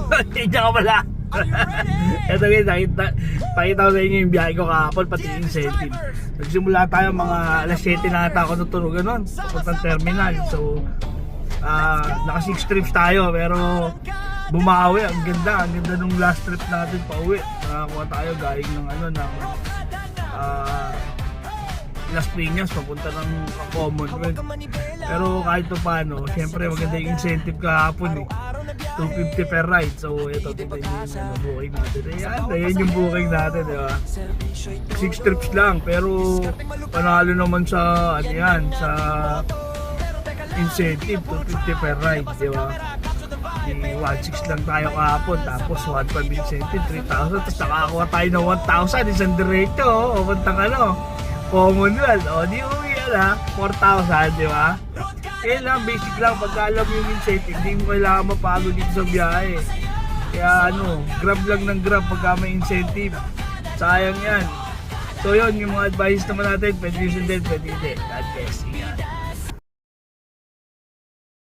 Hindi ka pala. Ito guys, pakita ko sa inyo yung biyahe ko kahapon, pati yung incentive. Nagsimula tayo mga alas 7 na ata ako naturugan nun, papuntang terminal. So, naka 6 trips tayo, pero bumawi, ang ganda nung last trip natin pa uwi. Nakakuha tayo galing ng Las Piñas papunta ng Commonwealth. Pero kahit pa paano, syempre maganda yung incentive kahapon eh, 250 per ride. So ito, tignan nyo yung booking natin. Ayan yung booking natin, di ba? 6 trips lang, pero panalo naman sa sa incentive, 250 per ride, di ba? 1.6 lang tayo kahapon, tapos 1.5 incentive, 3,000, tapos nakakuha tayo ng 1,000, isang diretso, puntang Commonwealth, di uwi 4,000, di ba? Kaya lang, basic lang, pagka alam yung incentive, hindi mo kailangan mapagod dito sa biyahe. Kaya grab lang ng grab pagka may incentive, sayang yan. So yun, yung mga advice naman natin, pwede yun din, pwede hindi. God bless, ingat.